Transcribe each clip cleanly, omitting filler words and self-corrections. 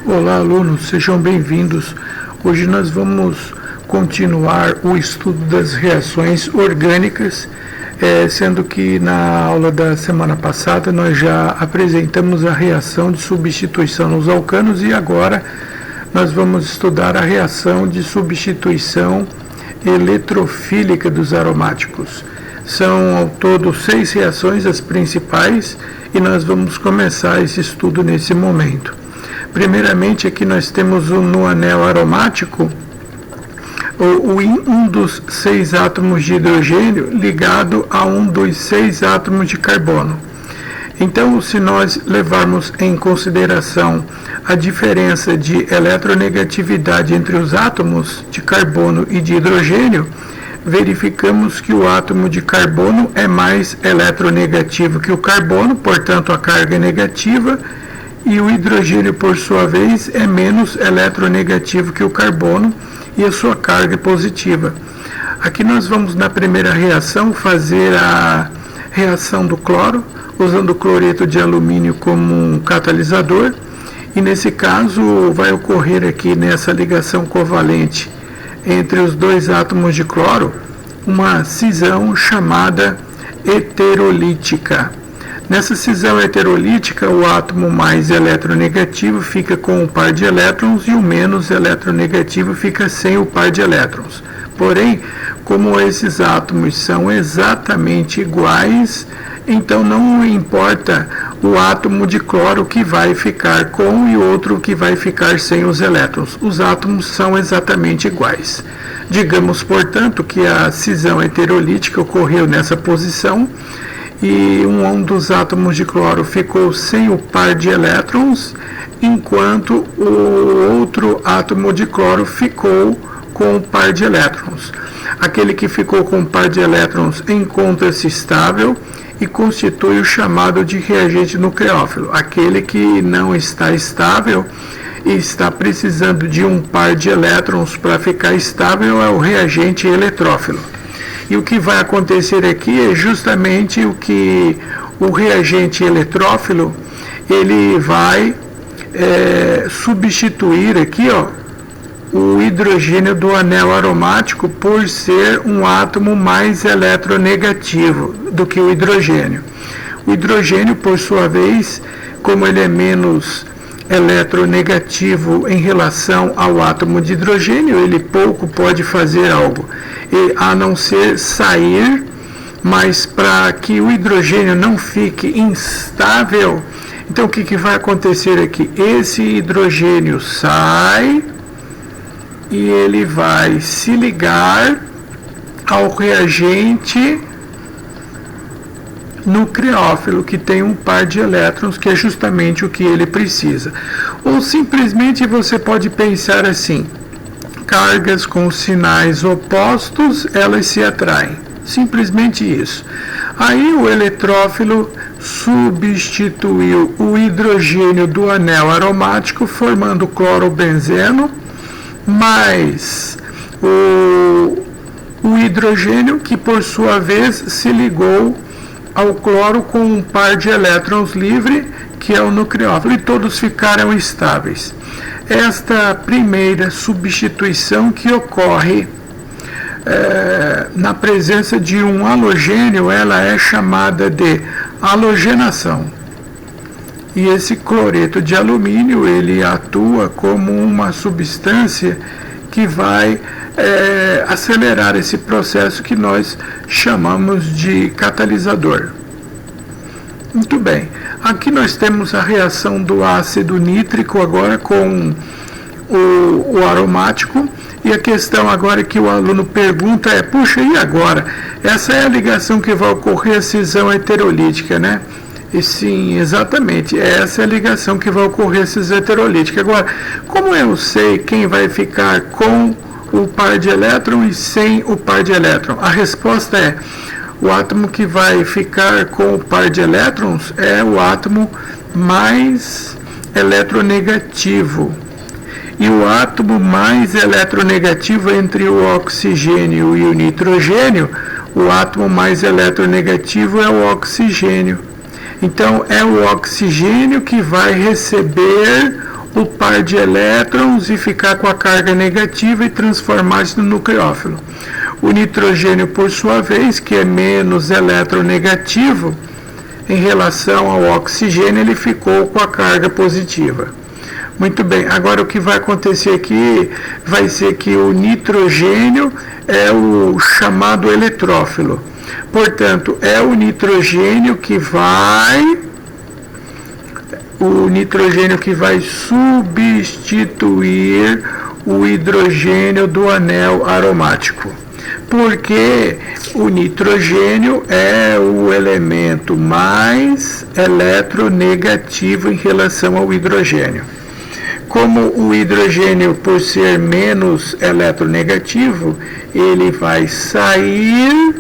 Olá, alunos, sejam bem-vindos. Hoje nós vamos continuar o estudo das reações orgânicas, sendo que na aula da semana passada nós já apresentamos a reação de substituição nos alcanos e agora nós vamos estudar a reação de substituição eletrofílica dos aromáticos. São ao todo 6 reações, as principais, e nós vamos começar esse estudo nesse momento. Primeiramente, aqui nós temos no anel aromático um dos 6 átomos de hidrogênio ligado a um dos 6 átomos de carbono. Então, se nós levarmos em consideração a diferença de eletronegatividade entre os átomos de carbono e de hidrogênio, verificamos que o átomo de carbono é mais eletronegativo que o carbono, portanto a carga é negativa, e o hidrogênio, por sua vez, é menos eletronegativo que o carbono e a sua carga é positiva. Aqui nós vamos, na primeira reação, fazer a reação do cloro, usando o cloreto de alumínio como um catalisador, e nesse caso vai ocorrer aqui nessa ligação covalente entre os 2 átomos de cloro uma cisão chamada heterolítica. Nessa cisão heterolítica, o átomo mais eletronegativo fica com o par de elétrons e o menos eletronegativo fica sem o par de elétrons. Porém, como esses átomos são exatamente iguais, então não importa o átomo de cloro que vai ficar com e outro que vai ficar sem os elétrons. Os átomos são exatamente iguais. Digamos, portanto, que a cisão heterolítica ocorreu nessa posição e um dos átomos de cloro ficou sem o par de elétrons, enquanto o outro átomo de cloro ficou com o par de elétrons. Aquele que ficou com o par de elétrons encontra-se estável e constitui o chamado de reagente nucleófilo. Aquele que não está estável e está precisando de um par de elétrons para ficar estável é o reagente eletrófilo. E o que vai acontecer aqui é justamente o que o reagente eletrófilo ele vai substituir aqui, o hidrogênio do anel aromático por ser um átomo mais eletronegativo do que o hidrogênio. O hidrogênio, por sua vez, como ele é menos eletronegativo em relação ao átomo de hidrogênio, ele pouco pode fazer algo, a não ser sair, mas para que o hidrogênio não fique instável, então o que vai acontecer aqui? Esse hidrogênio sai e ele vai se ligar ao reagente nucleófilo, que tem um par de elétrons, que é justamente o que ele precisa. Ou simplesmente você pode pensar assim: cargas com sinais opostos, elas se atraem. Simplesmente isso. Aí o eletrófilo substituiu o hidrogênio do anel aromático, formando clorobenzeno, mais o hidrogênio, que por sua vez se ligou ao cloro com um par de elétrons livre, que é o nucleófilo, e todos ficaram estáveis. Esta primeira substituição que ocorre na presença de um halogênio, ela é chamada de halogenação. E esse cloreto de alumínio, ele atua como uma substância que vai acelerar esse processo que nós chamamos de catalisador. Muito bem. Aqui nós temos a reação do ácido nítrico agora com o aromático. E a questão agora que o aluno pergunta é: puxa, e agora? Essa é a ligação que vai ocorrer a cisão heterolítica, né? E sim, exatamente, essa é a ligação que vai ocorrer a cisão heterolítica. Agora, como eu sei quem vai ficar com o par de elétron e sem o par de elétron? A resposta é: o átomo que vai ficar com o par de elétrons é o átomo mais eletronegativo. E o átomo mais eletronegativo entre o oxigênio e o nitrogênio, o átomo mais eletronegativo é o oxigênio. Então, é o oxigênio que vai receber o par de elétrons e ficar com a carga negativa e transformar-se no nucleófilo. O nitrogênio, por sua vez, que é menos eletronegativo, em relação ao oxigênio, ele ficou com a carga positiva. Muito bem, agora o que vai acontecer aqui vai ser que o nitrogênio é o chamado eletrófilo. Portanto, é o nitrogênio que vai substituir o hidrogênio do anel aromático. Porque o nitrogênio é o elemento mais eletronegativo em relação ao hidrogênio. Como o hidrogênio, por ser menos eletronegativo, ele vai sair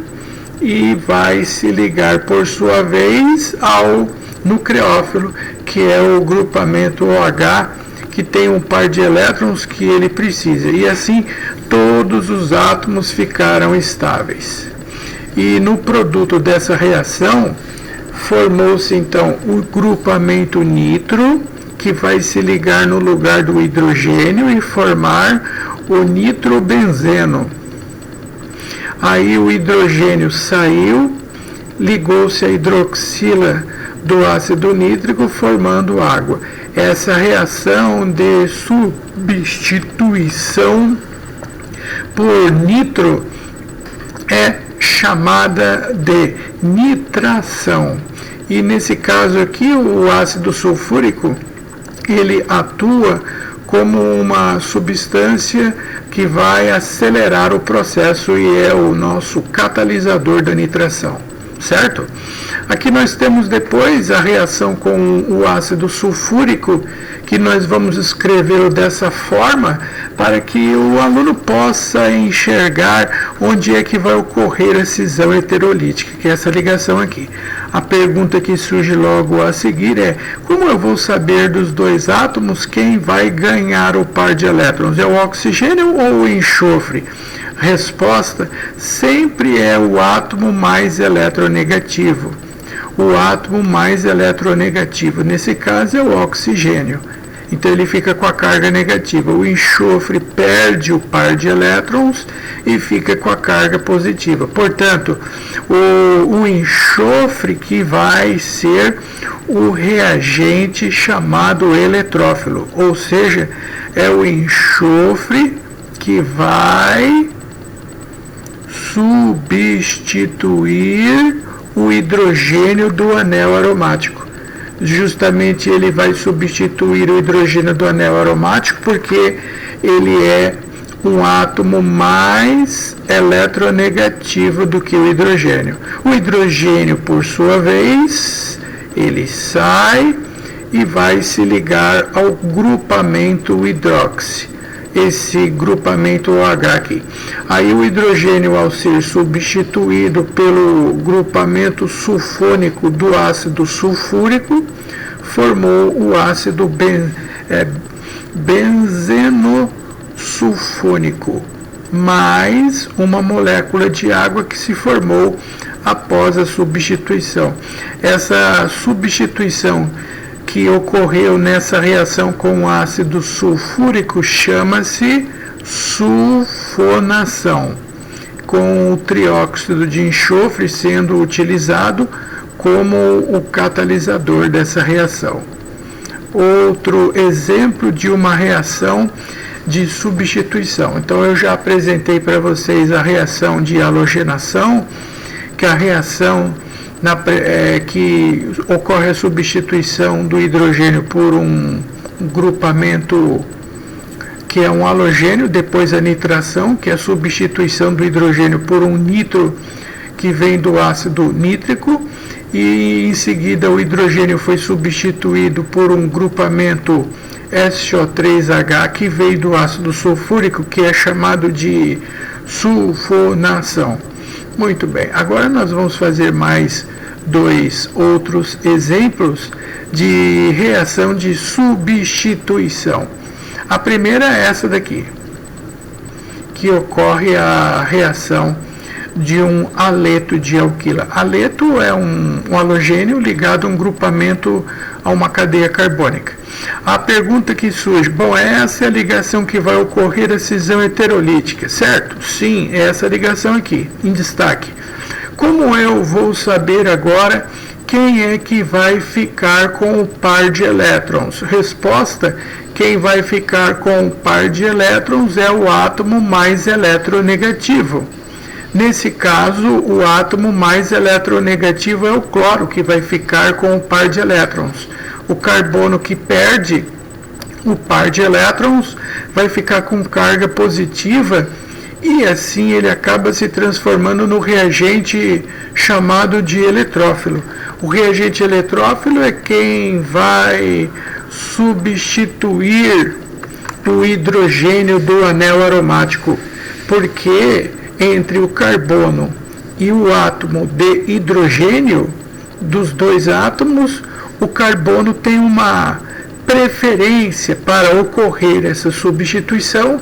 e vai se ligar, por sua vez, ao nucleófilo, que é o grupamento OH, que tem um par de elétrons que ele precisa. E assim, todos os átomos ficaram estáveis. E no produto dessa reação, formou-se então o grupamento nitro, que vai se ligar no lugar do hidrogênio e formar o nitrobenzeno. Aí o hidrogênio saiu, ligou-se à hidroxila do ácido nítrico, formando água. Essa reação de substituição por nitro é chamada de nitração. E nesse caso aqui, o ácido sulfúrico, ele atua como uma substância que vai acelerar o processo e é o nosso catalisador da nitração, certo? Aqui nós temos depois a reação com o ácido sulfúrico, que nós vamos escrevê-lo dessa forma para que o aluno possa enxergar onde é que vai ocorrer a cisão heterolítica, que é essa ligação aqui. A pergunta que surge logo a seguir é: como eu vou saber dos dois átomos quem vai ganhar o par de elétrons? É o oxigênio ou o enxofre? Resposta: sempre é o átomo mais eletronegativo. O átomo mais eletronegativo, nesse caso, é o oxigênio. Então ele fica com a carga negativa. O enxofre perde o par de elétrons e fica com a carga positiva. Portanto, o enxofre que vai ser o reagente chamado eletrófilo, ou seja, é o enxofre que vai substituir o hidrogênio do anel aromático. Justamente ele vai substituir o hidrogênio do anel aromático porque ele é um átomo mais eletronegativo do que o hidrogênio. O hidrogênio, por sua vez, ele sai e vai se ligar ao grupamento hidroxi. Esse grupamento OH aqui. Aí o hidrogênio, ao ser substituído pelo grupamento sulfônico do ácido sulfúrico, formou o ácido benzenosulfônico, mais uma molécula de água que se formou após a substituição. Essa substituição que ocorreu nessa reação com o ácido sulfúrico chama-se sulfonação, com o trióxido de enxofre sendo utilizado como o catalisador dessa reação. Outro exemplo de uma reação de substituição. Então eu já apresentei para vocês a reação de halogenação, que é a reação que ocorre a substituição do hidrogênio por um grupamento que é um halogênio, depois a nitração, que é a substituição do hidrogênio por um nitro que vem do ácido nítrico, e em seguida o hidrogênio foi substituído por um grupamento SO3H que veio do ácido sulfúrico, que é chamado de sulfonação. Muito bem, agora nós vamos fazer mais dois outros exemplos de reação de substituição. A primeira é essa daqui, que ocorre a reação de um aleto de alquila. Aleto é um halogênio ligado a um grupamento a uma cadeia carbônica. A pergunta que surge, bom, essa é a ligação que vai ocorrer a cisão heterolítica, certo? Sim, é essa ligação aqui, em destaque. Como eu vou saber agora quem é que vai ficar com o par de elétrons? Resposta, quem vai ficar com o par de elétrons é o átomo mais eletronegativo. Nesse caso, o átomo mais eletronegativo é o cloro, que vai ficar com o par de elétrons. O carbono que perde o par de elétrons vai ficar com carga positiva e assim ele acaba se transformando no reagente chamado de eletrófilo. O reagente eletrófilo é quem vai substituir o hidrogênio do anel aromático, porque entre o carbono e o átomo de hidrogênio, dos dois átomos, o carbono tem uma preferência para ocorrer essa substituição,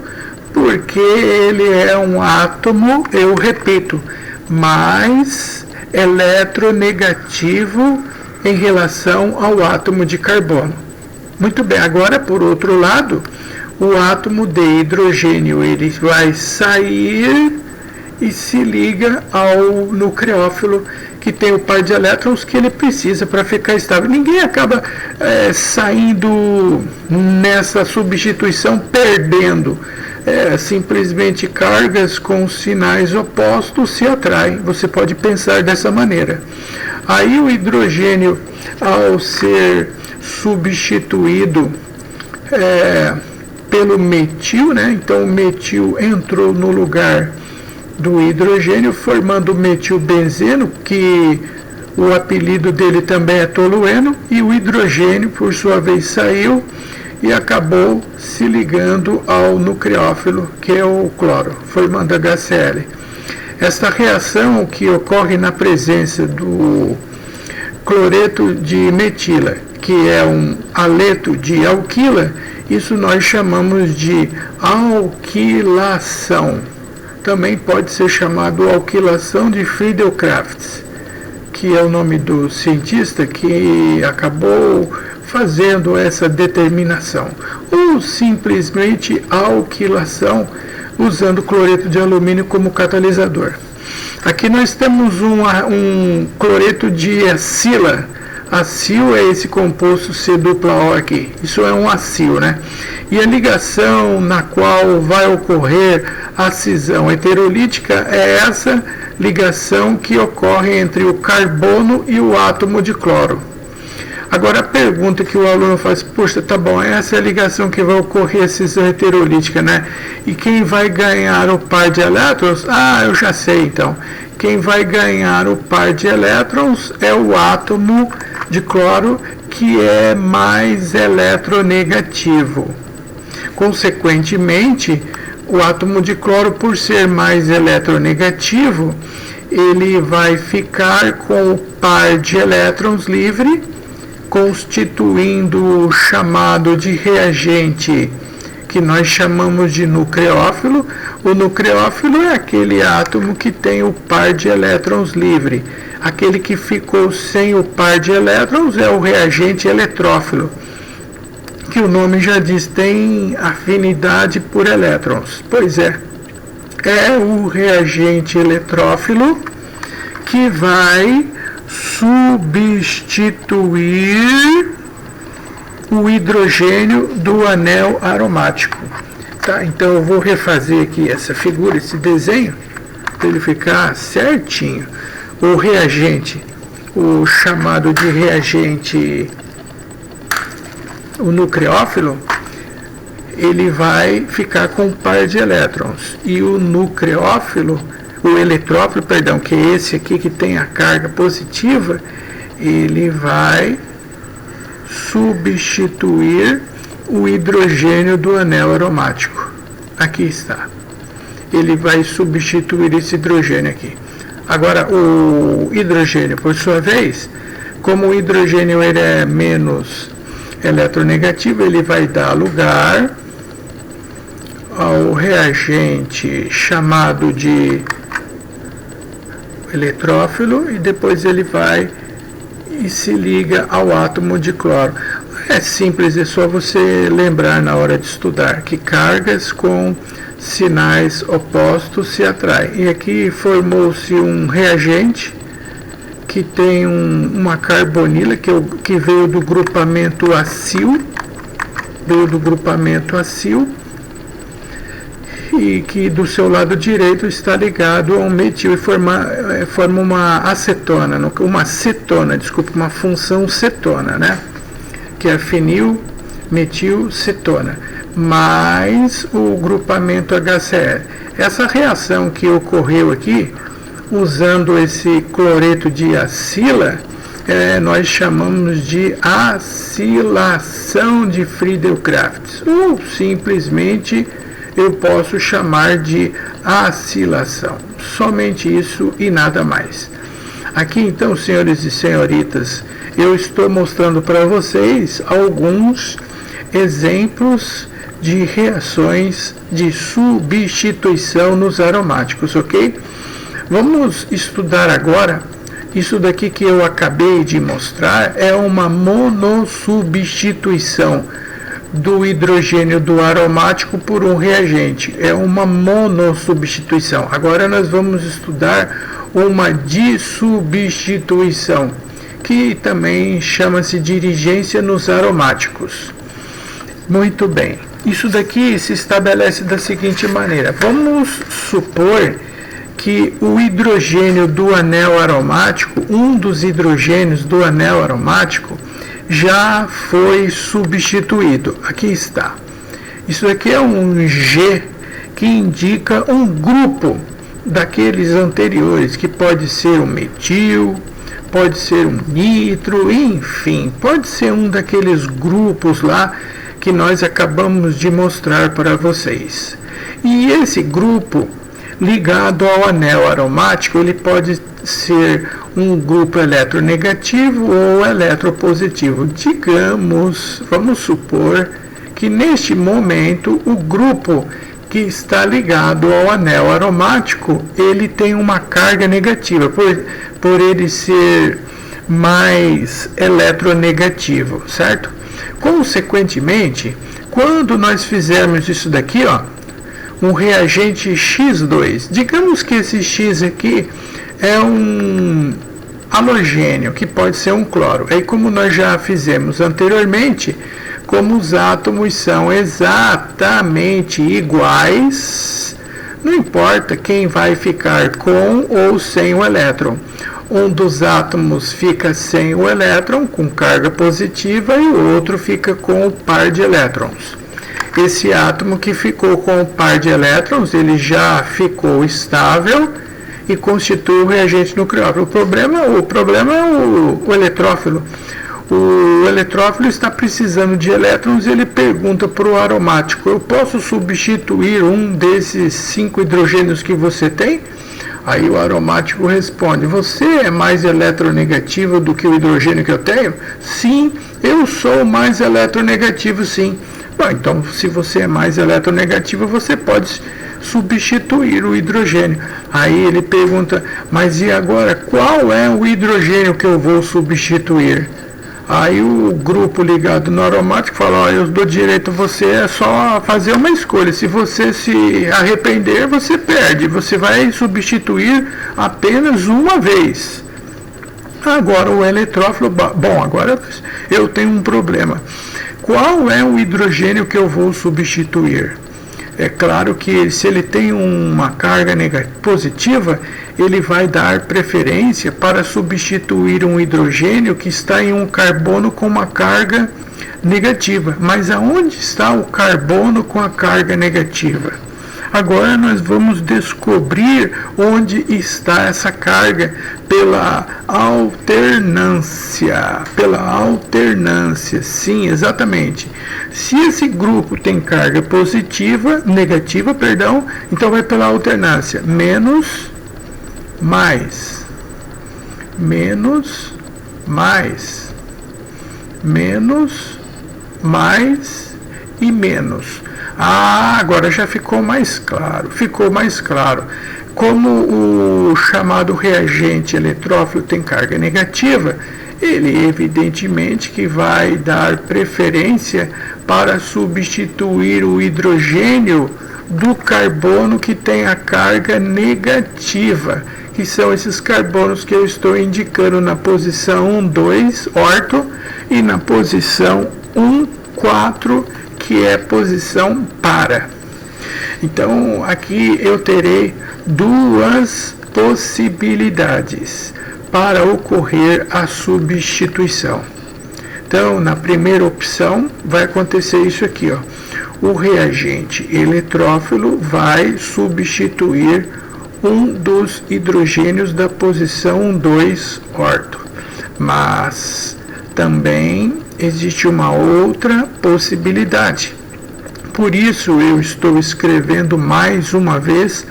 porque ele é um átomo, eu repito, mais eletronegativo em relação ao átomo de carbono. Muito bem, agora por outro lado, o átomo de hidrogênio ele vai sair e se liga ao nucleófilo, que tem o par de elétrons que ele precisa para ficar estável. Ninguém acaba saindo nessa substituição perdendo. Simplesmente cargas com sinais opostos se atraem. Você pode pensar dessa maneira. Aí o hidrogênio, ao ser substituído pelo metil, né? Então o metil entrou no lugar do hidrogênio, formando o metilbenzeno, que o apelido dele também é tolueno, e o hidrogênio, por sua vez, saiu e acabou se ligando ao nucleófilo, que é o cloro, formando HCl. Esta reação que ocorre na presença do cloreto de metila, que é um aleto de alquila, isso nós chamamos de alquilação. Também pode ser chamado alquilação de Friedel-Crafts, que é o nome do cientista que acabou fazendo essa determinação, ou simplesmente alquilação usando cloreto de alumínio como catalisador. Aqui nós temos um cloreto de acila. Acil é esse composto C-O aqui. Isso é um acil, né? E a ligação na qual vai ocorrer a cisão heterolítica é essa ligação que ocorre entre o carbono e o átomo de cloro. Agora a pergunta que o aluno faz, poxa, tá bom, essa é a ligação que vai ocorrer a cisão heterolítica, né? E quem vai ganhar o par de elétrons? Ah, eu já sei então. Quem vai ganhar o par de elétrons é o átomo de cloro, que é mais eletronegativo. Consequentemente, o átomo de cloro, por ser mais eletronegativo, ele vai ficar com o par de elétrons livre, constituindo o chamado de reagente, que nós chamamos de nucleófilo. O nucleófilo é aquele átomo que tem o par de elétrons livre. Aquele que ficou sem o par de elétrons é o reagente eletrófilo, que o nome já diz, tem afinidade por elétrons. Pois é o reagente eletrófilo que vai substituir o hidrogênio do anel aromático. Tá, então eu vou refazer aqui essa figura, esse desenho, para ele ficar certinho. O reagente, o chamado de reagente, o nucleófilo, ele vai ficar com um par de elétrons. E o nucleófilo, o eletrófilo, perdão, que é esse aqui que tem a carga positiva, ele vai substituir o hidrogênio do anel aromático. Aqui está. Ele vai substituir esse hidrogênio aqui. Agora, o hidrogênio, por sua vez, como o hidrogênio ele é menos eletronegativo, ele vai dar lugar ao reagente chamado de eletrófilo, e depois ele vai e se liga ao átomo de cloro. É simples, é só você lembrar na hora de estudar que cargas com sinais opostos se atraem. E aqui formou-se um reagente que tem uma carbonila que veio do grupamento acil, e que do seu lado direito está ligado a um metil e forma uma acetona, uma função cetona, né? Que é fenil, metil, cetona, mais o grupamento HCl. Essa reação que ocorreu aqui, usando esse cloreto de acila, nós chamamos de acilação de Friedel-Crafts, ou simplesmente eu posso chamar de acilação. Somente isso e nada mais. Aqui então, senhores e senhoritas, eu estou mostrando para vocês alguns exemplos de reações de substituição nos aromáticos, ok? Vamos estudar agora. Isso daqui que eu acabei de mostrar é uma monossubstituição do hidrogênio do aromático por um reagente. É uma monossubstituição. Agora nós vamos estudar uma dissubstituição, que também chama-se dirigência nos aromáticos. Muito bem. Isso daqui se estabelece da seguinte maneira. Vamos supor que o hidrogênio do anel aromático, um dos hidrogênios do anel aromático, já foi substituído. Aqui está. Isso aqui é um G que indica um grupo daqueles anteriores, que pode ser um metil, pode ser um nitro, enfim, pode ser um daqueles grupos lá que nós acabamos de mostrar para vocês. E esse grupo ligado ao anel aromático, ele pode ser um grupo eletronegativo ou eletropositivo. Digamos, vamos supor que neste momento o grupo que está ligado ao anel aromático, ele tem uma carga negativa, por ele ser mais eletronegativo, certo? Consequentemente, quando nós fizermos isso daqui, ó, um reagente X2, digamos que esse X aqui é um halogênio, que pode ser um cloro. Aí, como nós já fizemos anteriormente, como os átomos são exatamente iguais, não importa quem vai ficar com ou sem o elétron. Um dos átomos fica sem o elétron, com carga positiva, e o outro fica com o par de elétrons. Esse átomo que ficou com o par de elétrons, ele já ficou estável e constitui o reagente nucleófilo. O problema é o eletrófilo. O eletrófilo está precisando de elétrons e ele pergunta para o aromático: eu posso substituir um desses 5 hidrogênios que você tem? Aí o aromático responde: você é mais eletronegativo do que o hidrogênio que eu tenho? Sim, eu sou mais eletronegativo, sim. Bom, então, se você é mais eletronegativo, você pode substituir o hidrogênio. Aí ele pergunta: mas e agora, qual é o hidrogênio que eu vou substituir? Aí o grupo ligado no aromático fala: ó, eu dou direito a você, é só fazer uma escolha. Se você se arrepender, você perde. Você vai substituir apenas uma vez. Agora o eletrófilo, bom, agora eu tenho um problema. Qual é o hidrogênio que eu vou substituir? É claro que se ele tem uma carga positiva, ele vai dar preferência para substituir um hidrogênio que está em um carbono com uma carga negativa. Mas aonde está o carbono com a carga negativa? Agora nós vamos descobrir onde está essa carga pela alternância. Sim, exatamente. Se esse grupo tem carga negativa, então vai pela alternância. Menos, mais. Menos, mais. Menos, mais e menos. Agora já ficou mais claro. Como o chamado reagente eletrófilo tem carga negativa, ele evidentemente que vai dar preferência para substituir o hidrogênio do carbono que tem a carga negativa, que são esses carbonos que eu estou indicando na posição 1, 2, orto, e na posição 1, 4, que é posição para. Então, aqui eu terei duas possibilidades para ocorrer a substituição. Então, na primeira opção, vai acontecer isso aqui, ó. O reagente eletrófilo vai substituir um dos hidrogênios da posição 2 orto. Mas também existe uma outra possibilidade. Por isso eu estou escrevendo mais uma vez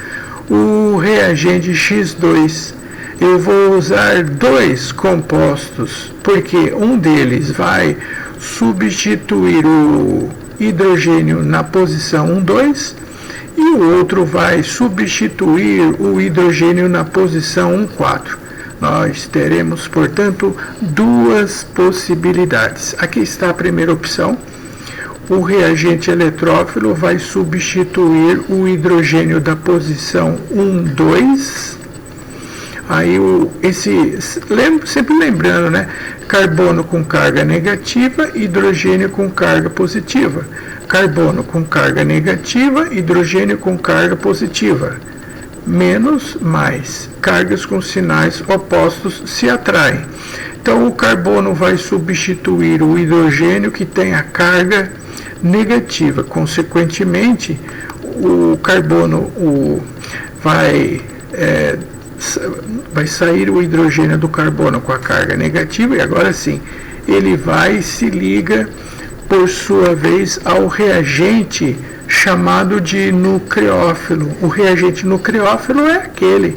o reagente X2. Eu vou usar dois compostos, porque um deles vai substituir o hidrogênio na posição 1, 2, e o outro vai substituir o hidrogênio na posição 1, 4. Nós teremos, portanto, duas possibilidades. Aqui está a primeira opção. O reagente eletrófilo vai substituir o hidrogênio da posição 1, 2. Aí sempre lembrando, né? Carbono com carga negativa, hidrogênio com carga positiva. Carbono com carga negativa, hidrogênio com carga positiva. Menos, mais. Cargas com sinais opostos se atraem. Então, o carbono vai substituir o hidrogênio que tem a carga negativa. Consequentemente, o carbono vai sair o hidrogênio do carbono com a carga negativa, e agora sim, ele vai e se liga, por sua vez, ao reagente chamado de nucleófilo. O reagente nucleófilo é aquele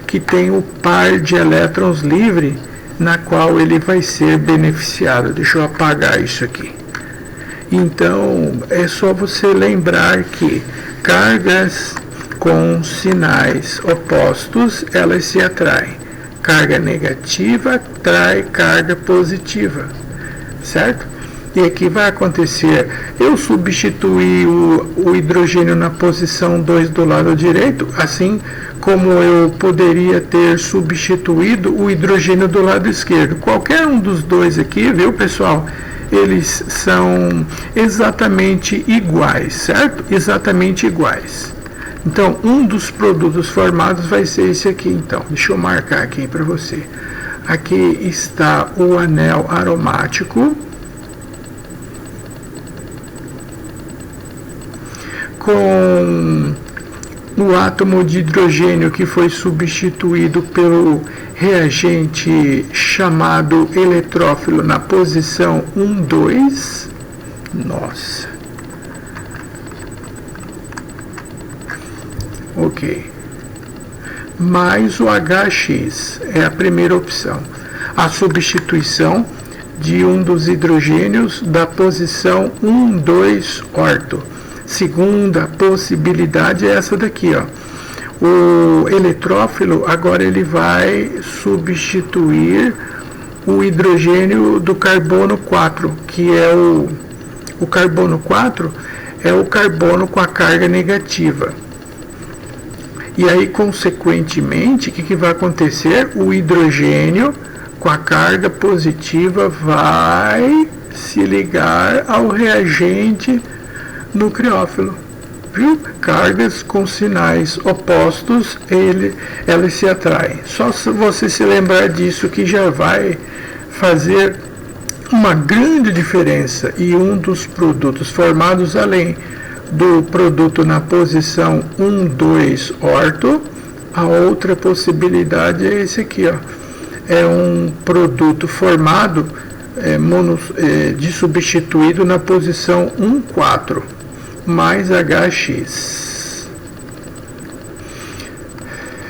que tem o par de elétrons livre, na qual ele vai ser beneficiado. Deixa eu apagar isso aqui. Então, é só você lembrar que cargas com sinais opostos, elas se atraem. Carga negativa atrai carga positiva, certo? E aqui vai acontecer, eu substituí o hidrogênio na posição 2 do lado direito, assim como eu poderia ter substituído o hidrogênio do lado esquerdo. Qualquer um dos dois aqui, viu, pessoal? Eles são exatamente iguais, certo? Exatamente iguais. Então, um dos produtos formados vai ser esse aqui, então. Deixa eu marcar aqui para você. Aqui está o anel aromático com o átomo de hidrogênio que foi substituído pelo reagente chamado eletrófilo na posição 1, 2. Nossa. Ok. Mais o HX é a primeira opção. A substituição de um dos hidrogênios da posição 1, 2 orto. Segunda possibilidade é essa daqui, ó. O eletrófilo agora ele vai substituir o hidrogênio do carbono 4, que é o carbono 4 é o carbono com a carga negativa. E aí, consequentemente, o que vai acontecer? O hidrogênio com a carga positiva vai se ligar ao reagente nucleófilo. Viu? Cargas com sinais opostos, elas se atraem. Só se você se lembrar disso que já vai fazer uma grande diferença. E um dos produtos formados, além do produto na posição 1, 2 orto, a outra possibilidade é esse aqui, ó. É um produto formado de substituído na posição 1, 4 mais HX.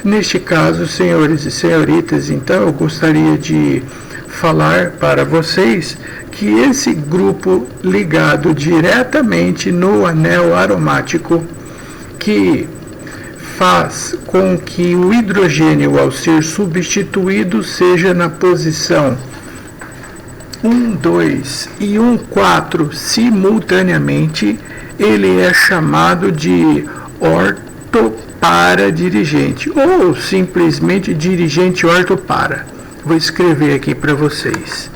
Neste caso, senhores e senhoritas, então eu gostaria de falar para vocês que esse grupo ligado diretamente no anel aromático, que faz com que o hidrogênio, ao ser substituído, seja na posição 2 e 4 simultaneamente, ele é chamado de ortoparadirigente ou simplesmente dirigente ortopara. Vou escrever aqui para vocês.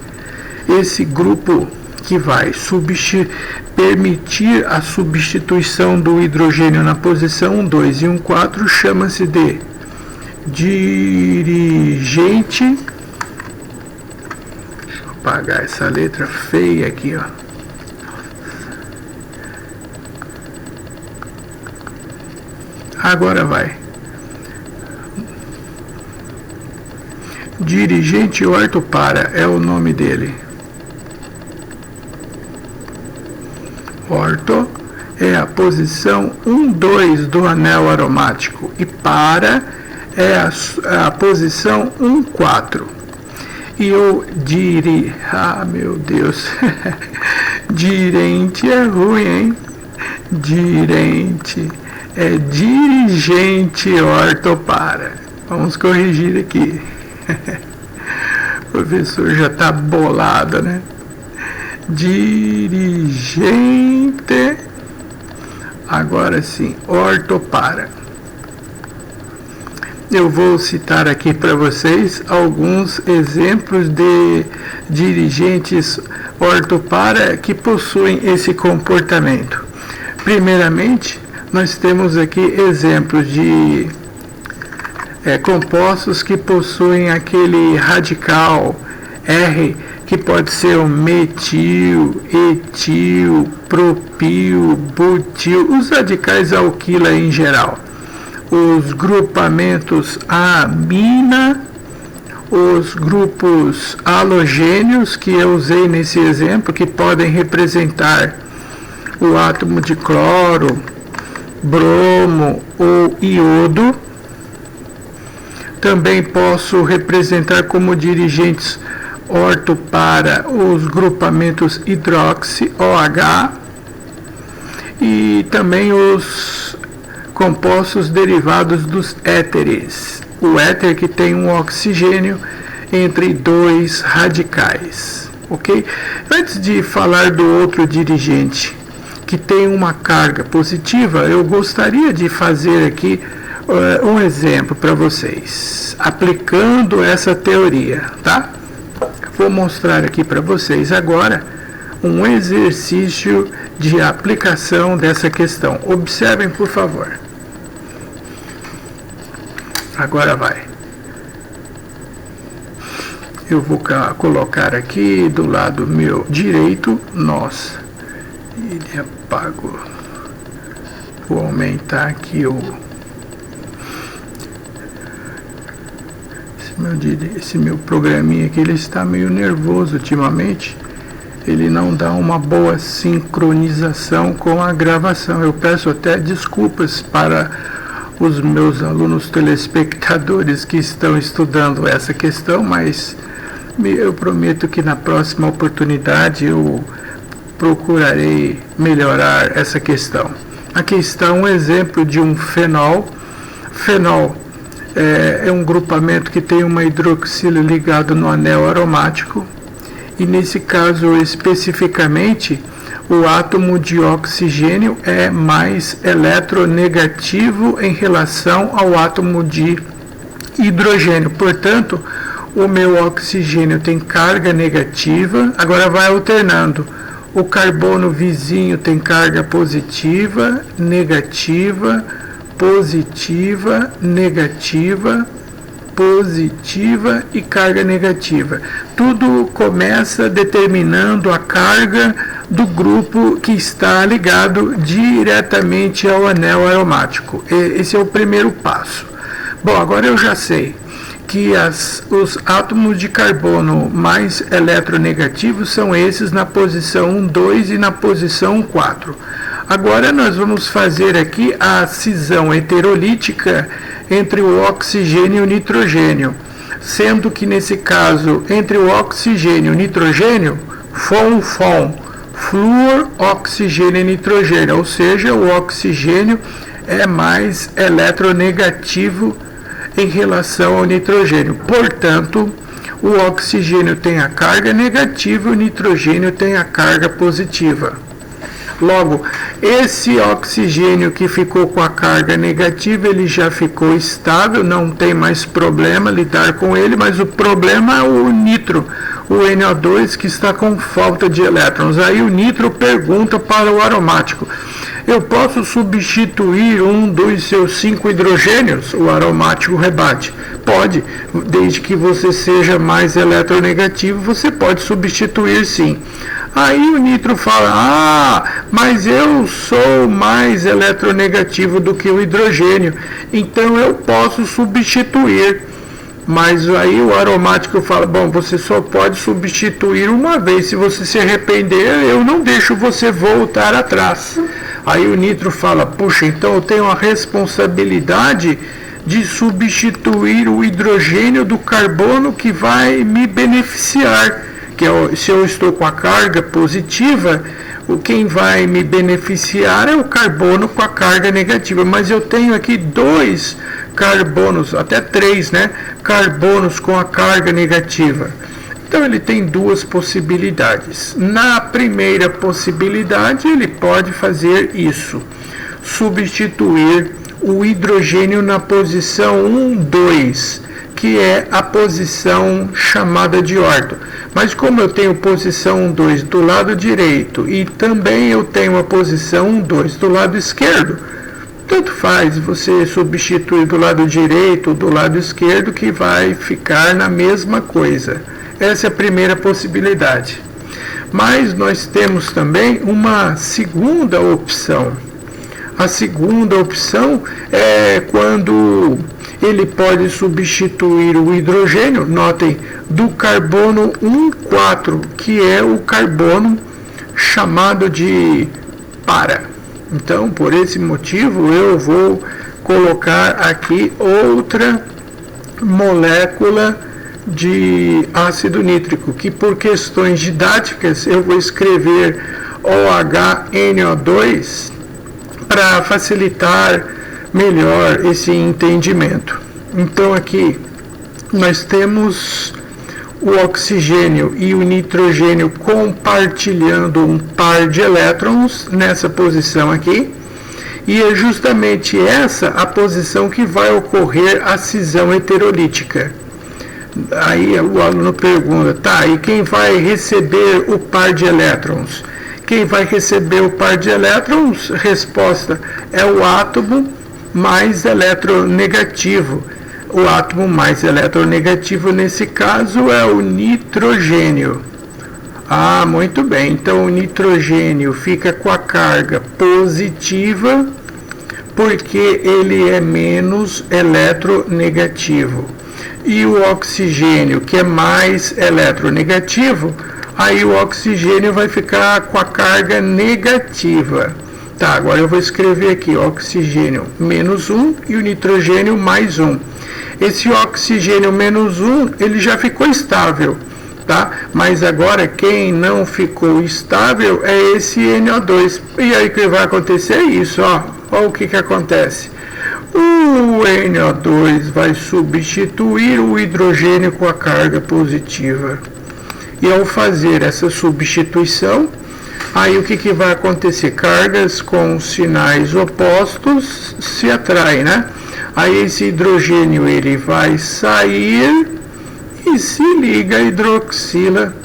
Esse grupo que vai permitir a substituição do hidrogênio na posição 2 e 4 chama-se de dirigente. Deixa eu apagar essa letra feia aqui, ó. Agora vai. Dirigente ortopara é o nome dele. Orto é a posição 1, 2 do anel aromático e para é a posição 1, 4. E o meu Deus, dirente é ruim, hein? Dirente é dirigente ortopara. Vamos corrigir aqui. O professor já está bolado, né? Dirigente, agora sim, ortopara. Eu vou citar aqui para vocês alguns exemplos de dirigentes ortopara que possuem esse comportamento. Primeiramente, nós temos aqui exemplos de compostos que possuem aquele radical R, que pode ser o metil, etil, propil, butil, os radicais alquila em geral. Os grupamentos amina, os grupos halogênios que eu usei nesse exemplo, que podem representar o átomo de cloro, bromo ou iodo. Também posso representar como dirigentes ortopara os grupamentos hidroxi, OH, e também os compostos derivados dos éteres. O éter que tem um oxigênio entre dois radicais, ok? Antes de falar do outro dirigente que tem uma carga positiva, eu gostaria de fazer aqui um exemplo para vocês, aplicando essa teoria, tá? Vou mostrar aqui para vocês agora um exercício de aplicação dessa questão. Observem, por favor. Agora vai. Eu vou colocar aqui do lado meu direito. Nossa, ele apagou. Vou aumentar aqui esse meu programinha aqui, ele está meio nervoso ultimamente. Ele não dá uma boa sincronização com a gravação. Eu peço até desculpas para os meus alunos telespectadores que estão estudando essa questão, mas eu prometo que na próxima oportunidade eu procurarei melhorar essa questão. Aqui está um exemplo de um fenol. Fenol é um grupamento que tem uma hidroxila ligado no anel aromático, e nesse caso especificamente o átomo de oxigênio é mais eletronegativo em relação ao átomo de hidrogênio. Portanto, o meu oxigênio tem carga negativa. Agora vai alternando. O carbono vizinho tem carga positiva, negativa, positiva, negativa, positiva e carga negativa. Tudo começa determinando a carga do grupo que está ligado diretamente ao anel aromático. Esse é o primeiro passo. Bom, agora eu já sei que os átomos de carbono mais eletronegativos são esses na posição 1, 2 e na posição 4. Agora nós vamos fazer aqui a cisão heterolítica entre o oxigênio e o nitrogênio, sendo que nesse caso entre o oxigênio e o nitrogênio, FON, flúor, oxigênio e nitrogênio, ou seja, o oxigênio é mais eletronegativo em relação ao nitrogênio. Portanto, o oxigênio tem a carga negativa e o nitrogênio tem a carga positiva. Logo, esse oxigênio que ficou com a carga negativa, ele já ficou estável, não tem mais problema lidar com ele, mas o problema é o nitro, o NO2, que está com falta de elétrons. Aí o nitro pergunta para o aromático: eu posso substituir um dos seus 5 hidrogênios? O aromático rebate: pode, desde que você seja mais eletronegativo, você pode substituir sim. Aí o nitro fala: mas eu sou mais eletronegativo do que o hidrogênio, então eu posso substituir. Mas aí o aromático fala: bom, você só pode substituir uma vez, se você se arrepender, eu não deixo você voltar atrás. Aí o nitro fala: puxa, então eu tenho a responsabilidade de substituir o hidrogênio do carbono que vai me beneficiar. Se eu estou com a carga positiva, quem vai me beneficiar é o carbono com a carga negativa. Mas eu tenho aqui 2 carbonos, até 3, né? Carbonos com a carga negativa. Então ele tem 2 possibilidades. Na primeira possibilidade, ele pode fazer isso: substituir o hidrogênio na posição 1, 2, que é a posição chamada de orto. Mas como eu tenho posição 1, 2 do lado direito e também eu tenho a posição 1, 2 do lado esquerdo, tanto faz você substituir do lado direito ou do lado esquerdo, que vai ficar na mesma coisa. Essa é a primeira possibilidade. Mas nós temos também uma segunda opção. A segunda opção é quando ele pode substituir o hidrogênio, notem, do carbono 1,4, que é o carbono chamado de para. Então, por esse motivo, eu vou colocar aqui outra molécula de ácido nítrico, que por questões didáticas eu vou escrever OHNO2 para facilitar melhor esse entendimento. Então aqui nós temos o oxigênio e o nitrogênio compartilhando um par de elétrons nessa posição aqui, e é justamente essa a posição que vai ocorrer a cisão heterolítica. Aí o aluno pergunta: tá, e quem vai receber o par de elétrons? Quem vai receber o par de elétrons? Resposta: é o átomo mais eletronegativo. O átomo mais eletronegativo nesse caso é o nitrogênio. Muito bem. Então o nitrogênio fica com a carga positiva porque ele é menos eletronegativo. E o oxigênio, que é mais eletronegativo, aí o oxigênio vai ficar com a carga negativa. Tá, agora eu vou escrever aqui: oxigênio menos 1 e o nitrogênio mais 1. Esse oxigênio menos 1, ele já ficou estável, tá? Mas agora quem não ficou estável é esse NO2. E aí o que vai acontecer é isso, ó. Olha o que acontece. O NO2 vai substituir o hidrogênio com a carga positiva. E ao fazer essa substituição, aí o que vai acontecer? Cargas com sinais opostos se atraem, né? Aí esse hidrogênio ele vai sair e se liga à hidroxila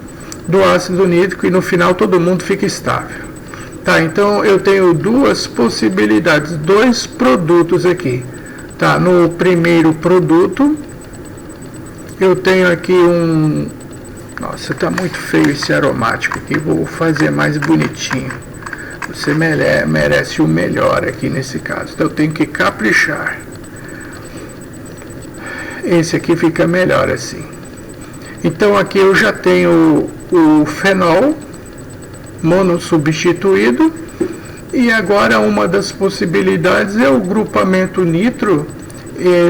do ácido nítrico, e no final todo mundo fica estável. Tá, então eu tenho 2 possibilidades, 2 produtos aqui. Tá, no primeiro produto eu tenho aqui um... Nossa, tá muito feio esse aromático aqui, vou fazer mais bonitinho. Você merece o melhor aqui nesse caso, então eu tenho que caprichar. Esse aqui fica melhor assim. Então aqui eu já tenho o fenol monossubstituído, e agora uma das possibilidades é o grupamento nitro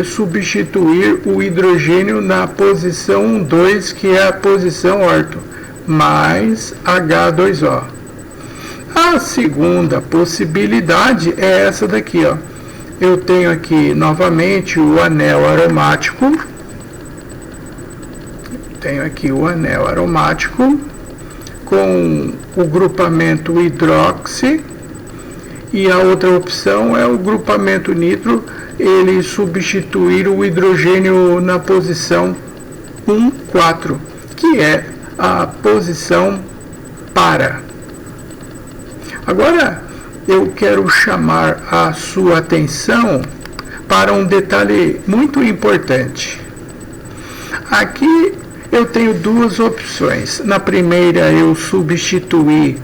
substituir o hidrogênio na posição 2, que é a posição orto, mais H2O. A segunda possibilidade é essa daqui, ó. Eu tenho aqui novamente o anel aromático, tenho aqui o anel aromático com o grupamento hidroxi, e a outra opção é o grupamento nitro, ele substituir o hidrogênio na posição 1,4, que é a posição para. Agora eu quero chamar a sua atenção para um detalhe muito importante. Aqui eu tenho duas opções. Na primeira eu substituí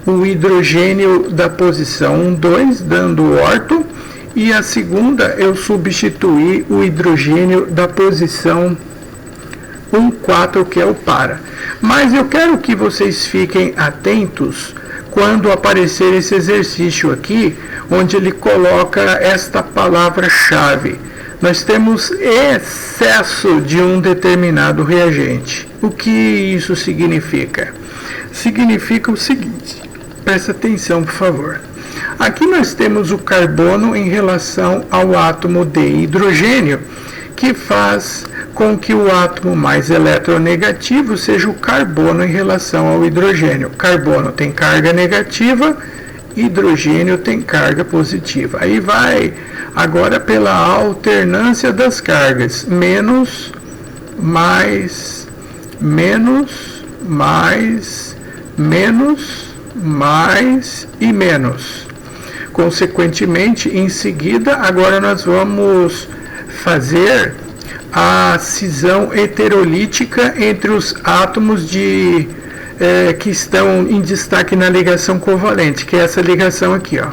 o hidrogênio da posição 1,2, dando orto, e a segunda eu substituí o hidrogênio da posição 1,4, que é o para. Mas eu quero que vocês fiquem atentos quando aparecer esse exercício aqui, onde ele coloca esta palavra-chave. Nós temos excesso de um determinado reagente. O que isso significa? Significa o seguinte, presta atenção, por favor. Aqui nós temos o carbono em relação ao átomo de hidrogênio, que faz com que o átomo mais eletronegativo seja o carbono em relação ao hidrogênio. Carbono tem carga negativa, hidrogênio tem carga positiva. Aí vai agora pela alternância das cargas. Menos, mais, menos, mais, menos, mais e menos. Consequentemente, em seguida, agora nós vamos fazer a cisão heterolítica entre os átomos que estão em destaque na ligação covalente, que é essa ligação aqui, ó.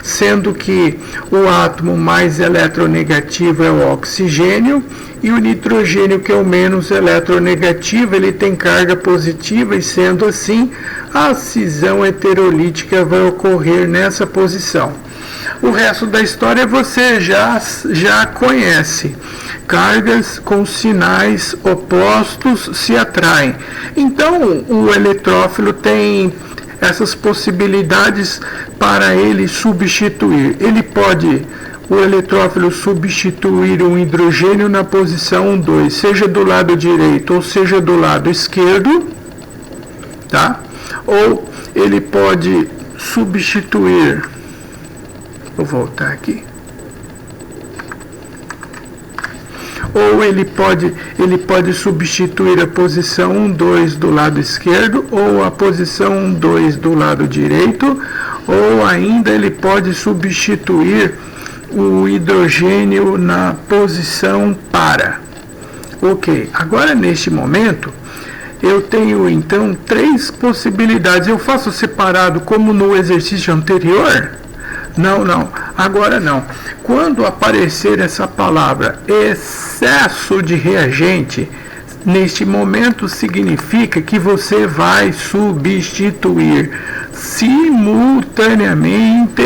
Sendo que o átomo mais eletronegativo é o oxigênio e o nitrogênio, que é o menos eletronegativo, ele tem carga positiva, e sendo assim, a cisão heterolítica vai ocorrer nessa posição. O resto da história você já conhece. Cargas com sinais opostos se atraem. Então, o eletrófilo tem essas possibilidades para ele substituir. O eletrófilo substituir um hidrogênio na posição 1,2, seja do lado direito ou seja do lado esquerdo, tá? Ou ele pode substituir, vou voltar aqui, ou ele pode substituir a posição 1,2 do lado esquerdo ou a posição 1,2 do lado direito, ou ainda ele pode substituir o hidrogênio na posição para. Ok, agora neste momento eu tenho então três possibilidades. Eu faço separado como no exercício anterior? Não, agora não. Quando aparecer essa palavra excesso de reagente, neste momento significa que você vai substituir simultaneamente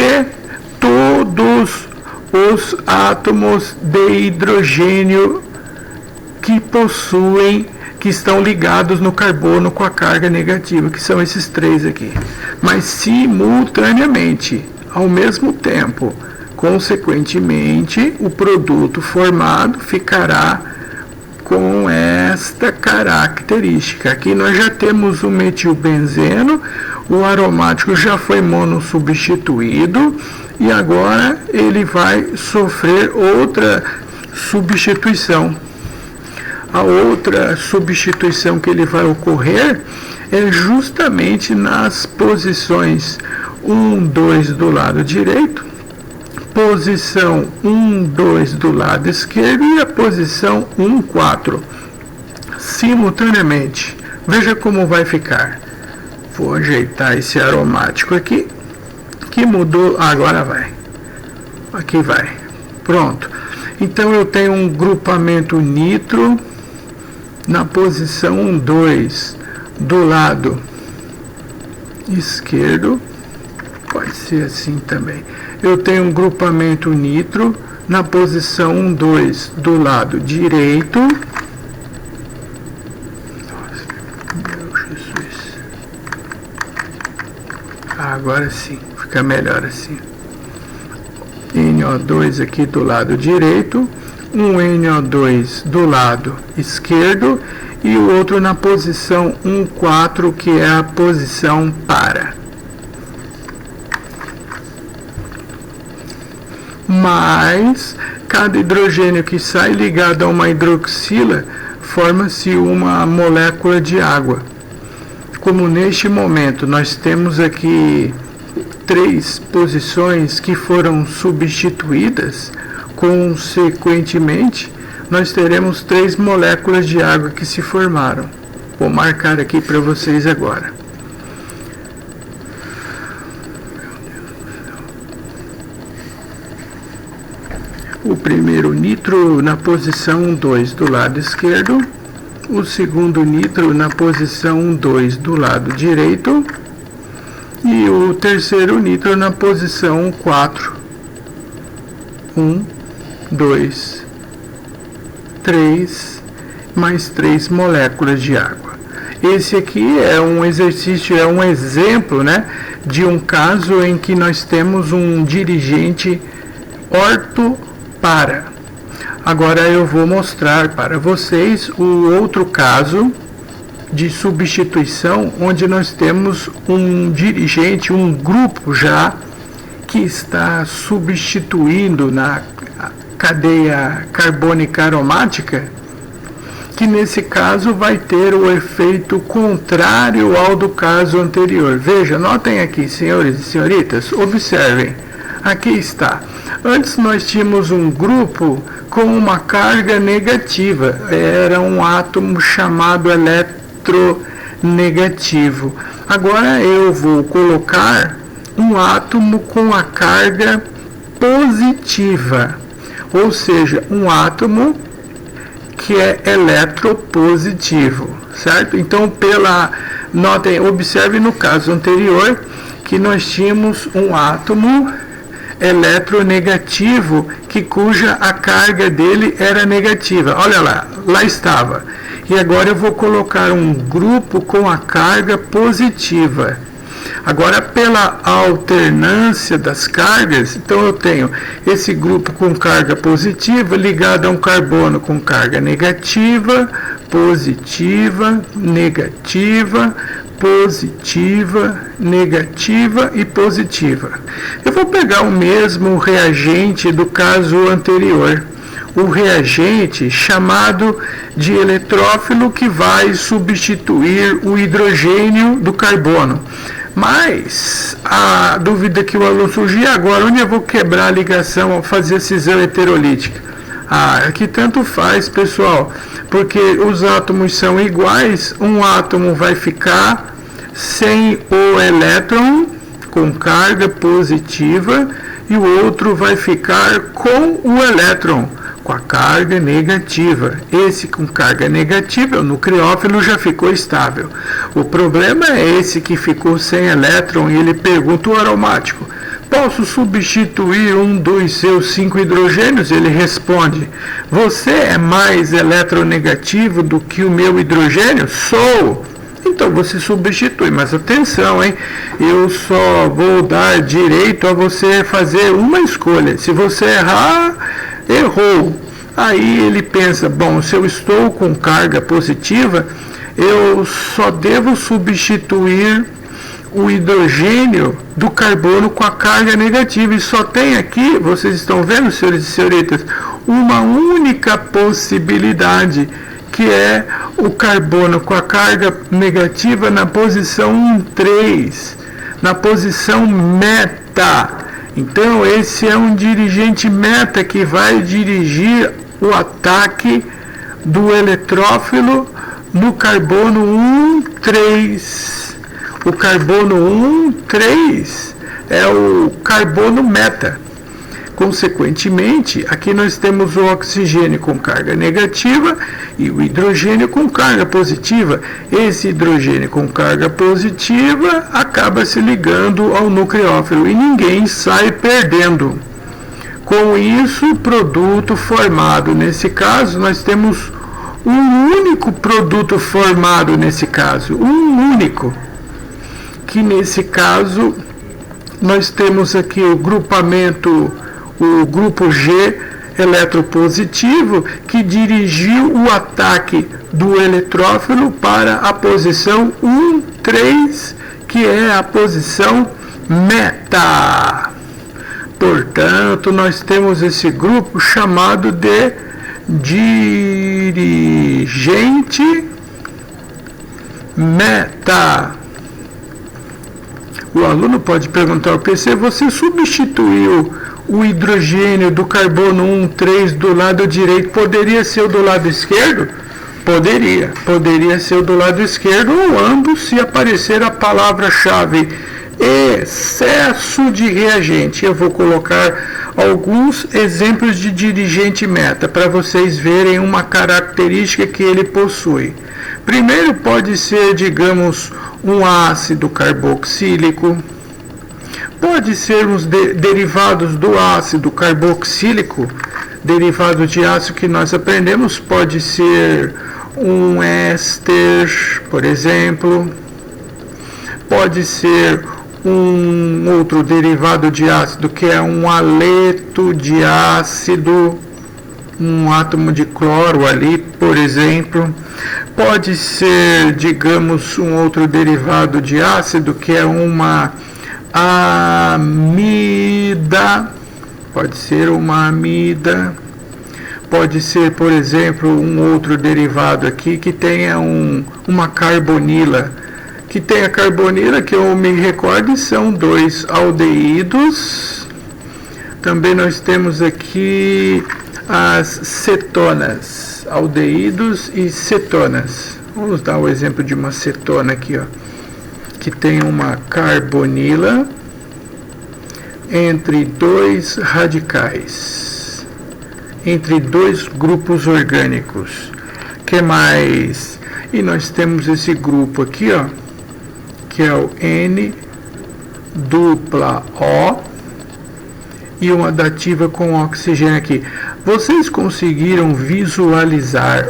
todos os átomos de hidrogênio que estão ligados no carbono com a carga negativa, que são esses três aqui. Mas simultaneamente, ao mesmo tempo. Consequentemente, o produto formado ficará com esta característica. Aqui nós já temos o metilbenzeno, o aromático já foi monossubstituído e agora ele vai sofrer outra substituição. A outra substituição que ele vai ocorrer é justamente nas posições 1,2 do lado direito, posição 1,2 do lado esquerdo e a posição 1,4 simultaneamente. Veja como vai ficar. Vou ajeitar esse aromático aqui, que mudou, agora vai. Aqui vai. Pronto. Então eu tenho um grupamento nitro na posição 1,2 do lado esquerdo. Pode ser assim também. Eu tenho um grupamento nitro na posição 1,2 do lado direito. Nossa, meu Jesus. Agora sim, fica melhor assim. NO2 aqui do lado direito, um NO2 do lado esquerdo e o outro na posição 1, 4, que é a posição para. Mas cada hidrogênio que sai ligado a uma hidroxila forma-se uma molécula de água. Como neste momento nós temos aqui 3 posições que foram substituídas, consequentemente nós teremos 3 moléculas de água que se formaram. Vou marcar aqui para vocês agora. O primeiro nitro na posição 2 do lado esquerdo, o segundo nitro na posição 2 do lado direito e o terceiro nitro na posição 4. 1, 2, 3, mais 3 moléculas de água. Esse aqui é um exercício, é um exemplo, né, de um caso em que nós temos um dirigente ortopara. Agora eu vou mostrar para vocês o outro caso de substituição, onde nós temos um dirigente, um grupo já que está substituindo na cadeia carbônica aromática, que nesse caso vai ter o efeito contrário ao do caso anterior. Veja, notem aqui, senhores e senhoritas, observem, aqui está. Antes nós tínhamos um grupo com uma carga negativa, era um átomo chamado eletronegativo. Agora eu vou colocar um átomo com a carga positiva, ou seja, um átomo que é eletropositivo, certo? Então, notem, observe no caso anterior que nós tínhamos um átomo eletronegativo cuja a carga dele era negativa. Olha lá estava. E agora eu vou colocar um grupo com a carga positiva. Agora, pela alternância das cargas, então eu tenho esse grupo com carga positiva ligado a um carbono com carga negativa, positiva, negativa, positiva, negativa e positiva. Eu vou pegar o mesmo reagente do caso anterior, o reagente chamado de eletrófilo, que vai substituir o hidrogênio do carbono. Mas a dúvida que o aluno surgiu agora, onde eu vou quebrar a ligação, fazer a cisão heterolítica? Aqui tanto faz, pessoal, porque os átomos são iguais, um átomo vai ficar sem o elétron, com carga positiva, e o outro vai ficar com o elétron, com a carga negativa. Esse com carga negativa, o nucleófilo, já ficou estável. O problema é esse que ficou sem elétron, e ele pergunta o aromático: posso substituir um dos seus 5 hidrogênios? Ele responde: você é mais eletronegativo do que o meu hidrogênio? Sou! Então você substitui, mas atenção, hein? Eu só vou dar direito a você fazer uma escolha. Se você errar, errou. Aí ele pensa: bom, se eu estou com carga positiva, eu só devo substituir o hidrogênio do carbono com a carga negativa, e só tem aqui, vocês estão vendo, senhores e senhoritas, uma única possibilidade, que é o carbono com a carga negativa na posição 3, na posição meta. Então esse é um dirigente meta que vai dirigir o ataque do eletrófilo no carbono 1,3. O carbono 1,3 é o carbono meta. Consequentemente, aqui nós temos o oxigênio com carga negativa e o hidrogênio com carga positiva. Esse hidrogênio com carga positiva acaba se ligando ao nucleófilo e ninguém sai perdendo. Com isso, o produto formado, nesse caso, nós temos um único produto formado nesse caso, um único, que nesse caso nós temos aqui o grupamento, o grupo G eletropositivo que dirigiu o ataque do eletrófilo para a posição 1, 3, que é a posição meta. Portanto, nós temos esse grupo chamado de dirigente meta. O aluno pode perguntar ao PC: você substituiu o hidrogênio do carbono 1, 3 do lado direito, poderia ser o do lado esquerdo? Poderia ser o do lado esquerdo ou ambos, se aparecer a palavra-chave excesso de reagente. Eu vou colocar alguns exemplos de dirigente meta para vocês verem uma característica que ele possui. Primeiro, pode ser, digamos, um ácido carboxílico. Pode ser os derivados do ácido carboxílico, derivado de ácido que nós aprendemos, pode ser um éster, por exemplo. Pode ser um outro derivado de ácido que é um haleto de ácido, um átomo de cloro ali, por exemplo. Pode ser, digamos, um outro derivado de ácido que é uma amida, pode ser uma amida. Pode ser, por exemplo, um outro derivado aqui que tenha uma carbonila. Que tem a carbonila, que eu me recordo, são 2 aldeídos. Também nós temos aqui as cetonas, aldeídos e cetonas. Vamos dar o exemplo de uma cetona aqui, ó, que tem uma carbonila entre 2 radicais, entre 2 grupos orgânicos. Que mais? E nós temos esse grupo aqui, ó, que é o N dupla O e uma dativa com oxigênio aqui. Vocês conseguiram visualizar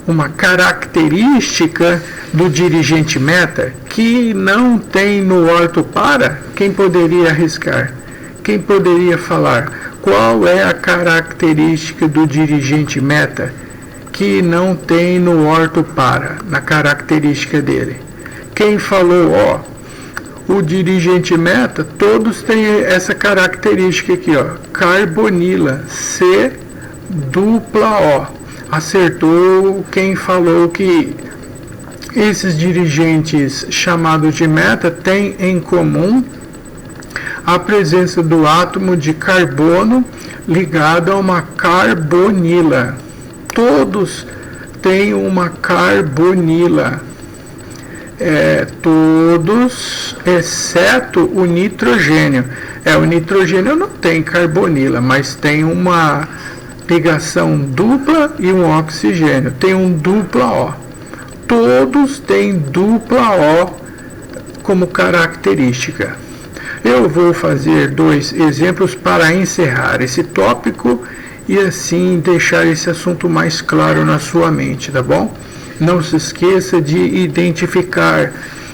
uma característica do dirigente meta que não tem no ortopara? Quem poderia arriscar? Quem poderia falar? Qual é a característica do dirigente meta que não tem no ortopara, na característica dele? Quem falou, ó, o dirigente meta, todos têm essa característica aqui, ó, carbonila, C dupla O. Acertou quem falou que esses dirigentes chamados de meta têm em comum a presença do átomo de carbono ligado a uma carbonila. Todos têm uma carbonila. Todos, exceto o nitrogênio. O nitrogênio não tem carbonila, mas tem uma ligação dupla e um oxigênio. Tem um dupla O. Todos têm dupla O como característica. Eu vou fazer 2 exemplos para encerrar esse tópico e assim deixar esse assunto mais claro na sua mente, tá bom? Não se esqueça de identificar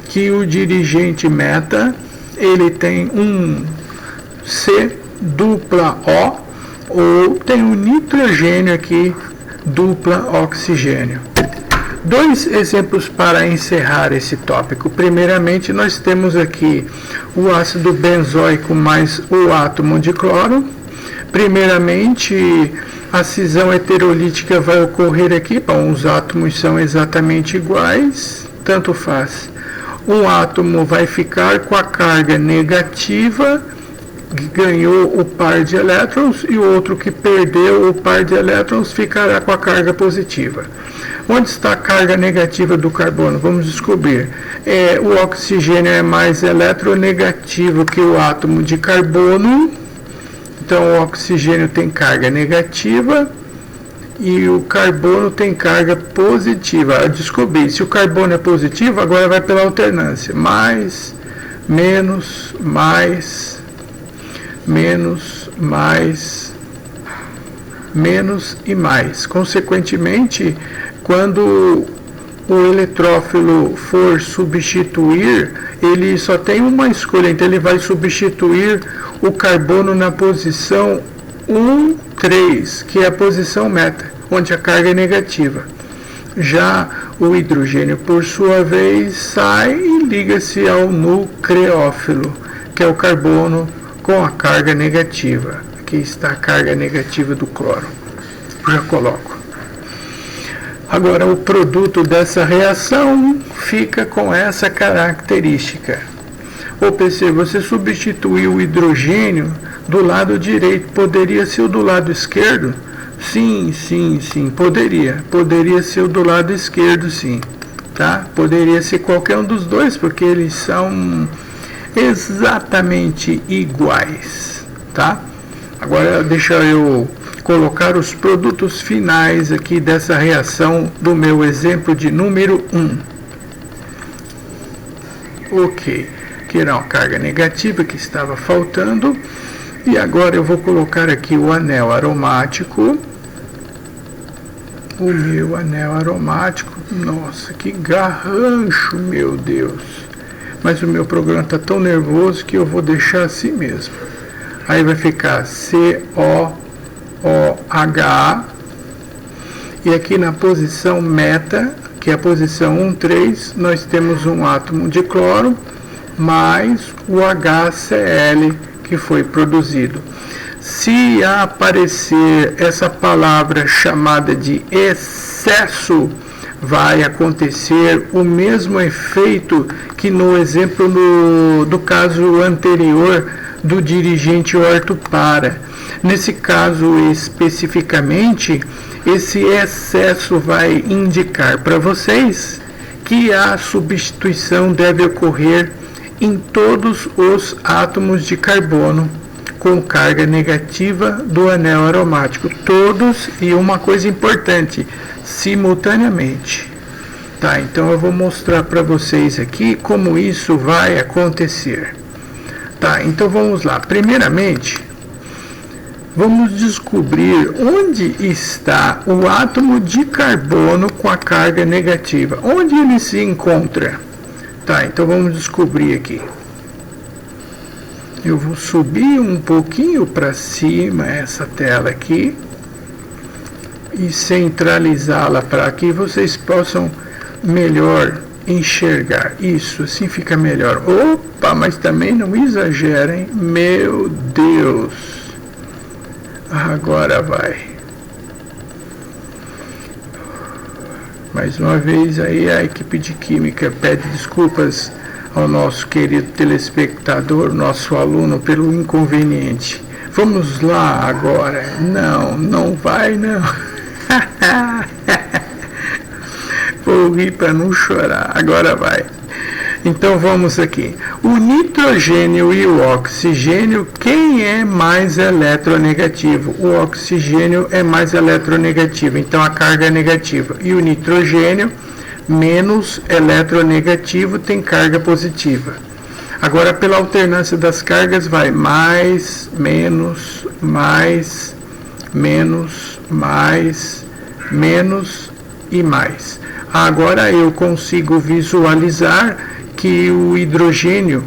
que o dirigente meta, ele tem um C dupla O ou tem um nitrogênio aqui dupla oxigênio. 2 exemplos para encerrar esse tópico. Primeiramente, nós temos aqui o ácido benzoico mais o átomo de cloro. Primeiramente, a cisão heterolítica vai ocorrer aqui. Bom, os átomos são exatamente iguais, tanto faz. Um átomo vai ficar com a carga negativa, que ganhou o par de elétrons, e o outro que perdeu o par de elétrons ficará com a carga positiva. Onde está a carga negativa do carbono? Vamos descobrir. O oxigênio é mais eletronegativo que o átomo de carbono. Então, o oxigênio tem carga negativa e o carbono tem carga positiva. Eu descobri, se o carbono é positivo, agora vai pela alternância. Mais, menos, mais, menos, mais, menos e mais. Consequentemente, quando o eletrófilo for substituir, ele só tem uma escolha, então ele vai substituir o carbono na posição 1, 3, que é a posição meta, onde a carga é negativa. Já o hidrogênio, por sua vez, sai e liga-se ao nucleófilo, que é o carbono com a carga negativa. Aqui está a carga negativa do cloro. Já coloco. Agora, o produto dessa reação fica com essa característica. Ô PC, você substituiu o hidrogênio do lado direito, poderia ser o do lado esquerdo? Sim, poderia. Poderia ser o do lado esquerdo, sim. Tá? Poderia ser qualquer um dos dois, porque eles são exatamente iguais. Tá? Agora, deixa eu colocar os produtos finais aqui dessa reação do meu exemplo de número 1. Ok, que era uma carga negativa que estava faltando. E agora eu vou colocar aqui o anel aromático. O meu anel aromático. Nossa, que garrancho, meu Deus. Mas o meu programa está tão nervoso que eu vou deixar assim mesmo. Aí vai ficar COOH. E aqui na posição meta, que é a posição 1,3, nós temos um átomo de cloro mais o HCl que foi produzido. Se aparecer essa palavra chamada de excesso, vai acontecer o mesmo efeito que no exemplo do caso anterior do dirigente ortopara. Nesse caso especificamente, esse excesso vai indicar para vocês que a substituição deve ocorrer em todos os átomos de carbono com carga negativa do anel aromático. Todos, e uma coisa importante, simultaneamente. Tá, então eu vou mostrar para vocês aqui como isso vai acontecer. Tá, então vamos lá. Primeiramente, vamos descobrir onde está o átomo de carbono com a carga negativa. Onde ele se encontra? Tá, então vamos descobrir aqui. Eu vou subir um pouquinho para cima essa tela aqui e centralizá-la para que vocês possam melhor enxergar. Isso, assim fica melhor. Opa, mas também não exagerem. Meu Deus. Agora vai. Mais uma vez aí a equipe de química pede desculpas ao nosso querido telespectador, nosso aluno, pelo inconveniente. Vamos lá agora. Não vai não. Vou rir para não chorar. Agora vai. Então vamos aqui. O nitrogênio e o oxigênio, quem é mais eletronegativo? O oxigênio é mais eletronegativo, então a carga é negativa. E o nitrogênio, menos eletronegativo, tem carga positiva. Agora, pela alternância das cargas, vai mais, menos, mais, menos, mais, menos e mais. Agora eu consigo visualizar que o hidrogênio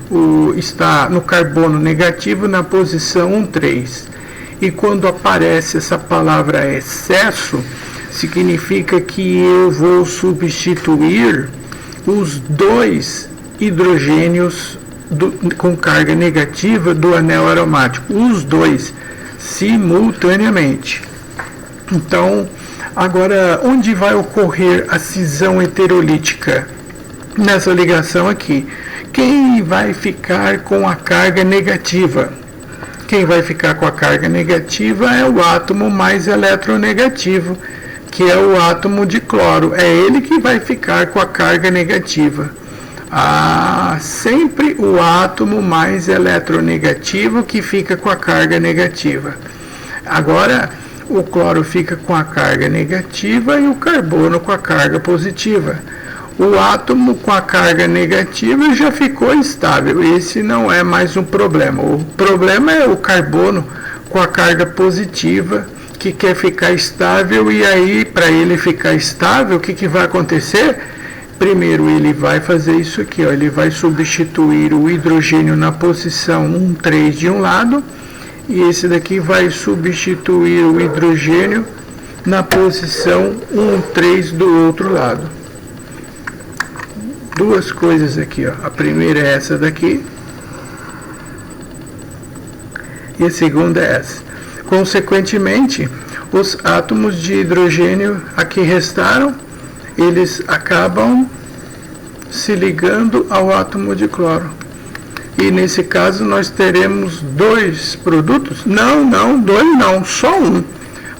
está no carbono negativo na posição 1,3. E quando aparece essa palavra excesso, significa que eu vou substituir os dois hidrogênios com carga negativa do anel aromático, os dois simultaneamente. Então, agora, onde vai ocorrer a cisão heterolítica? Nessa ligação aqui. Quem vai ficar com a carga negativa? Quem vai ficar com a carga negativa é o átomo mais eletronegativo, que é o átomo de cloro. É ele que vai ficar com a carga negativa. Sempre o átomo mais eletronegativo que fica com a carga negativa. Agora, o cloro fica com a carga negativa e o carbono com a carga positiva. O átomo com a carga negativa já ficou estável. Esse não é mais um problema. O problema é o carbono com a carga positiva, que quer ficar estável. E aí, para ele ficar estável, o que vai acontecer? Primeiro, ele vai fazer isso aqui, ó, ele vai substituir o hidrogênio na posição 1,3 de um lado e esse daqui vai substituir o hidrogênio na posição 1, 3 do outro lado. Duas coisas aqui, ó. A primeira é essa daqui e a segunda é essa. Consequentemente, os átomos de hidrogênio aqui restaram, eles acabam se ligando ao átomo de cloro. E nesse caso nós teremos dois produtos? Não, dois não, só um.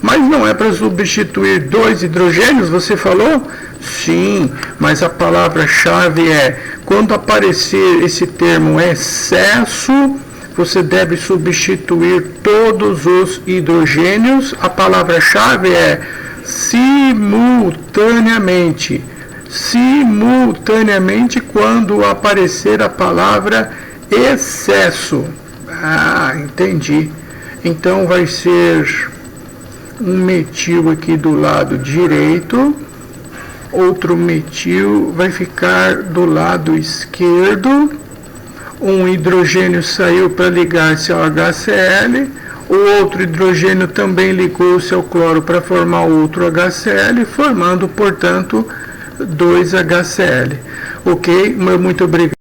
Mas não é para substituir dois hidrogênios, você falou? Sim, mas a palavra-chave é, quando aparecer esse termo excesso, você deve substituir todos os hidrogênios. A palavra-chave é simultaneamente. Simultaneamente quando aparecer a palavra excesso. Ah, entendi. Então vai ser um metil aqui do lado direito, outro metil vai ficar do lado esquerdo, um hidrogênio saiu para ligar-se ao HCl, o outro hidrogênio também ligou-se ao cloro para formar outro HCl, formando, portanto, 2 HCl. Ok? Muito obrigado.